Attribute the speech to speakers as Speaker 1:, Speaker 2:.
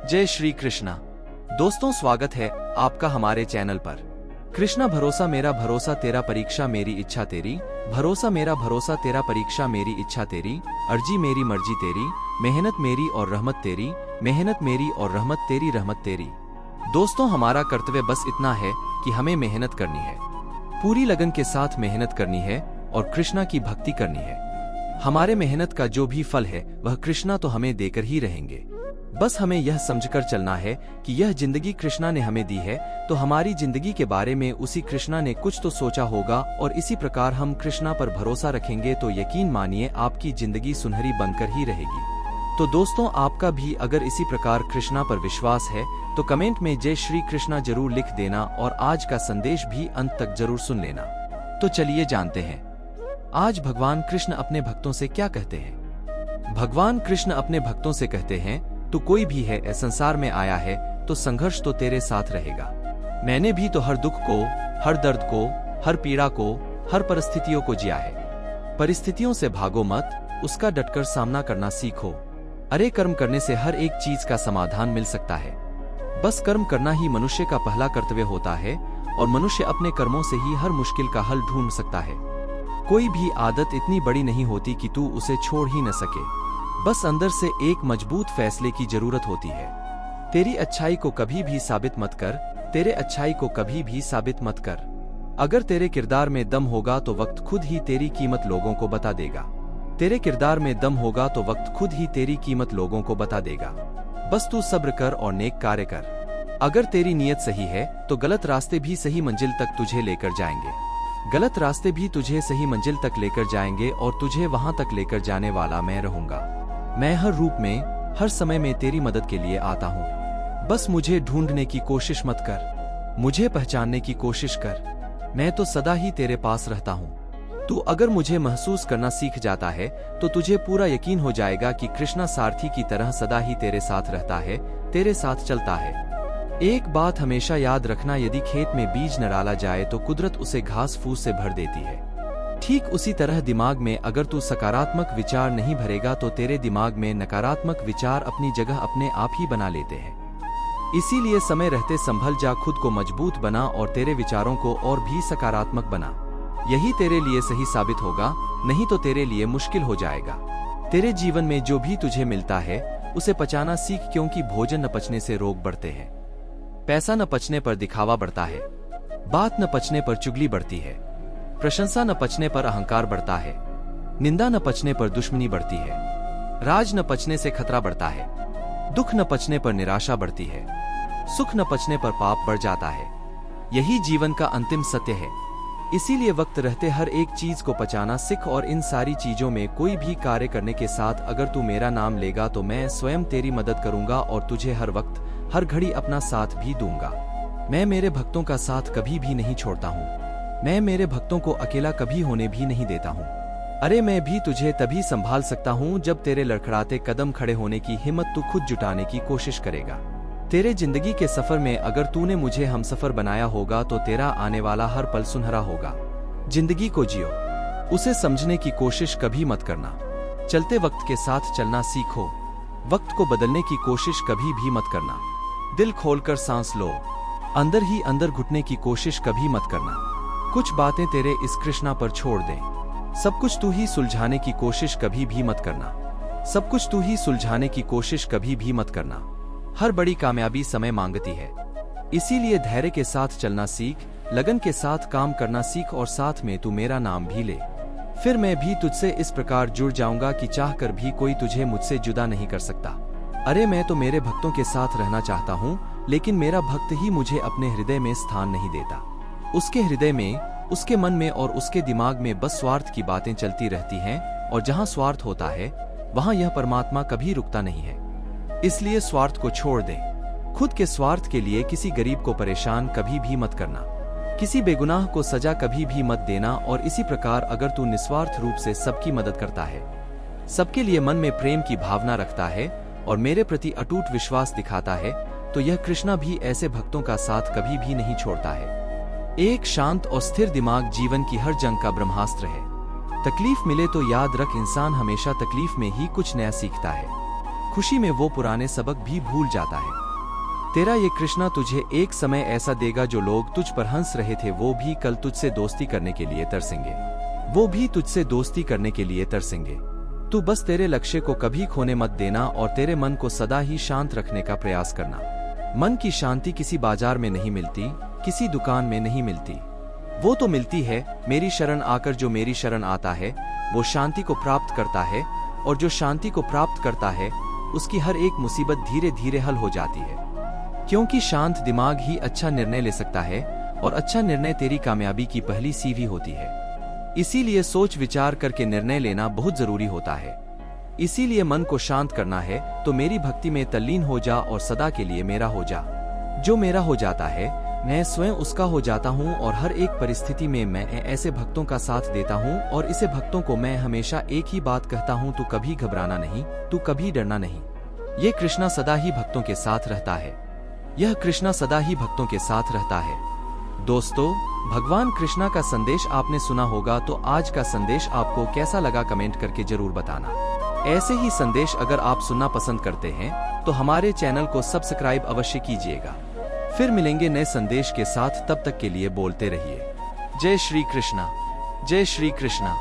Speaker 1: जय श्री कृष्णा। दोस्तों, स्वागत है आपका हमारे चैनल पर। कृष्णा भरोसा मेरा भरोसा तेरा, परीक्षा मेरी इच्छा तेरी। भरोसा मेरा भरोसा तेरा, परीक्षा मेरी इच्छा तेरी। अर्जी मेरी मर्जी तेरी, मेहनत मेरी और रहमत तेरी। मेहनत मेरी और रहमत तेरी, रहमत तेरी। दोस्तों, हमारा कर्तव्य बस इतना है कि हमें मेहनत करनी है, पूरी लगन के साथ मेहनत करनी है और कृष्णा की भक्ति करनी है। हमारे मेहनत का जो भी फल है वह कृष्णा तो हमें देकर ही रहेंगे। बस हमें यह समझकर चलना है कि यह जिंदगी कृष्णा ने हमें दी है, तो हमारी जिंदगी के बारे में उसी कृष्णा ने कुछ तो सोचा होगा, और इसी प्रकार हम कृष्णा पर भरोसा रखेंगे तो यकीन मानिए आपकी जिंदगी सुनहरी बनकर ही रहेगी। तो दोस्तों, आपका भी अगर इसी प्रकार कृष्णा पर विश्वास है तो कमेंट में जय श्री कृष्णा जरूर लिख देना और आज का संदेश भी अंत तक जरूर सुन लेना। तो चलिए जानते हैं आज भगवान कृष्ण अपने भक्तों से क्या कहते हैं। भगवान कृष्ण अपने भक्तों से कहते हैं, तू कोई भी है इस संसार में आया है तो संघर्ष तो तेरे साथ रहेगा। मैंने भी तो हर दुख को, हर दर्द को, हर पीड़ा को, हर परिस्थितियों को जिया है। परिस्थितियों से भागो मत, उसका डटकर सामना करना सीखो। अरे कर्म करने से हर एक चीज का समाधान मिल सकता है। बस कर्म करना ही मनुष्य का पहला कर्तव्य होता है और मनुष्य अपने कर्मों से ही हर मुश्किल का हल ढूंढ सकता है। कोई भी आदत इतनी बड़ी नहीं होती कि तू उसे छोड़ ही न सके। बस अंदर से एक मजबूत फैसले की जरूरत होती है। तेरी अच्छाई को कभी भी साबित मत कर, तेरे अच्छाई को कभी भी साबित मत कर। अगर तेरे किरदार में दम होगा तो वक्त खुद ही तेरी कीमत लोगों को बता देगा। तेरे किरदार में दम होगा तो वक्त खुद ही तेरी कीमत लोगों को बता देगा। बस तू सब्र कर और नेक कार्य कर। अगर तेरी नीयत सही है तो गलत रास्ते भी सही मंजिल तक तुझे लेकर जाएंगे। गलत रास्ते भी तुझे सही मंजिल तक लेकर जाएंगे और तुझे वहां तक लेकर जाने वाला मैं रहूंगा। मैं हर रूप में, हर समय में तेरी मदद के लिए आता हूँ। बस मुझे ढूंढने की कोशिश मत कर, मुझे पहचानने की कोशिश कर। मैं तो सदा ही तेरे पास रहता हूँ। तू अगर मुझे महसूस करना सीख जाता है तो तुझे पूरा यकीन हो जाएगा कि कृष्णा सारथी की तरह सदा ही तेरे साथ रहता है, तेरे साथ चलता है। एक बात हमेशा याद रखना, यदि खेत में बीज न डाला जाए तो कुदरत उसे घास फूस से भर देती है। ठीक उसी तरह दिमाग में अगर तू सकारात्मक विचार नहीं भरेगा तो तेरे दिमाग में नकारात्मक विचार अपनी जगह अपने आप ही बना लेते हैं। इसीलिए समय रहते संभल जा, खुद को मजबूत बना और तेरे विचारों को और भी सकारात्मक बना। यही तेरे लिए सही साबित होगा, नहीं तो तेरे लिए मुश्किल हो जाएगा। तेरे जीवन में जो भी तुझे मिलता है उसे पचाना सीख, क्योंकि भोजन न पचने से रोग बढ़ते हैं। पैसा न पचने पर दिखावा बढ़ता है, बात न पचने पर चुगली बढ़ती है, प्रशंसा न पचने पर अहंकार बढ़ता है, निंदा न पचने पर दुश्मनी बढ़ती है, राज न पचने से खतरा बढ़ता है, दुख न पचने पर निराशा बढ़ती है, सुख न पचने पर पाप बढ़ जाता है। यही जीवन का अंतिम सत्य है। इसीलिए वक्त रहते हर एक चीज को पचाना सीख और इन सारी चीजों में कोई भी कार्य करने के साथ अगर तू मेरा नाम लेगा तो मैं स्वयं तेरी मदद करूंगा और तुझे हर वक्त हर घड़ी अपना साथ भी दूंगा। मैं मेरे भक्तों का साथ कभी भी नहीं छोड़ता हूँ। मैं मेरे भक्तों को अकेला कभी होने भी नहीं देता हूँ। अरे मैं भी तुझे तभी संभाल सकता हूँ जब तेरे लड़खड़ाते कदम खड़े होने की हिम्मत तू खुद जुटाने की कोशिश करेगा। तेरे जिंदगी के सफर में अगर तूने मुझे हमसफर बनाया होगा तो तेरा आने वाला हर पल सुनहरा होगा। जिंदगी को जियो, उसे समझने की कोशिश कभी मत करना। चलते वक्त के साथ चलना सीखो, वक्त को बदलने की कोशिश कभी भी मत करना। दिल खोलकर सांस लो, अंदर ही अंदर घुटने की कोशिश कभी मत करना। कुछ बातें तेरे इस कृष्णा पर छोड़ दे। सब कुछ तू ही सुलझाने की कोशिश कभी भी मत करना। सब कुछ तू ही सुलझाने की कोशिश कभी भी मत करना। हर बड़ी कामयाबी समय मांगती है, इसीलिए धैर्य के साथ चलना सीख, लगन के साथ काम करना सीख और साथ में तू मेरा नाम भी ले। फिर मैं भी तुझसे इस प्रकार जुड़ जाऊंगा कि चाहकर भी कोई तुझे मुझसे जुदा नहीं कर सकता। अरे मैं तो मेरे भक्तों के साथ रहना चाहता हूँ, लेकिन मेरा भक्त ही मुझे अपने हृदय में स्थान नहीं देता। उसके हृदय में, उसके मन में और उसके दिमाग में बस स्वार्थ की बातें चलती रहती हैं, और जहां स्वार्थ होता है वहां यह परमात्मा कभी रुकता नहीं है। इसलिए स्वार्थ को छोड़ दे। खुद के स्वार्थ के लिए किसी गरीब को परेशान कभी भी मत करना, किसी बेगुनाह को सजा कभी भी मत देना। और इसी प्रकार अगर तू निस्वार्थ रूप से सबकी मदद करता है, सबके लिए मन में प्रेम की भावना रखता है और मेरे प्रति अटूट विश्वास दिखाता है, तो यह कृष्णा भी ऐसे भक्तों का साथ कभी भी नहीं छोड़ता है। एक शांत और स्थिर दिमाग जीवन की हर जंग का ब्रह्मास्त्र है। तकलीफ मिले तो याद रख, इंसान हमेशा तकलीफ में ही कुछ नया सीखता है। खुशी में वो पुराने सबक भी भूल जाता है। तेरा ये कृष्णा तुझे एक समय ऐसा देगा जो लोग तुझ पर हंस रहे थे वो भी कल तुझसे दोस्ती करने के लिए तरसेंगे। वो भी तुझसे दोस्ती करने के लिए तरसेंगे। तू बस तेरे लक्ष्य को कभी खोने मत देना और तेरे मन को सदा ही शांत रखने का प्रयास करना। मन की शांति किसी बाजार में नहीं मिलती, किसी दुकान में नहीं मिलती। वो तो मिलती है मेरी शरण आकर। जो मेरी शरण आता है वो शांति को प्राप्त करता है, और जो शांति को प्राप्त करता है उसकी हर एक मुसीबत धीरे धीरे हल हो जाती है। क्योंकि शांत दिमाग ही अच्छा निर्णय ले सकता है, और अच्छा निर्णय तेरी कामयाबी की पहली सीढ़ी होती है। इसीलिए सोच विचार करके निर्णय लेना बहुत जरूरी होता है। इसीलिए मन को शांत करना है तो मेरी भक्ति में तल्लीन हो जा और सदा के लिए मेरा हो जा। जो मेरा हो जाता है मैं स्वयं उसका हो जाता हूँ, और हर एक परिस्थिति में मैं ऐसे भक्तों का साथ देता हूँ, और इसे भक्तों को मैं हमेशा एक ही बात कहता हूँ, तू कभी घबराना नहीं, तू कभी डरना नहीं। ये कृष्णा सदा ही भक्तों के साथ रहता है। यह कृष्णा सदा ही भक्तों के साथ रहता है। दोस्तों, भगवान कृष्णा का संदेश आपने सुना होगा, तो आज का संदेश आपको कैसा लगा कमेंट करके जरूर बताना। ऐसे ही संदेश अगर आप सुनना पसंद करते हैं तो हमारे चैनल को सब्सक्राइब अवश्य कीजिएगा। फिर मिलेंगे नए संदेश के साथ, तब तक के लिए बोलते रहिए जय श्री कृष्णा, जय श्री कृष्णा।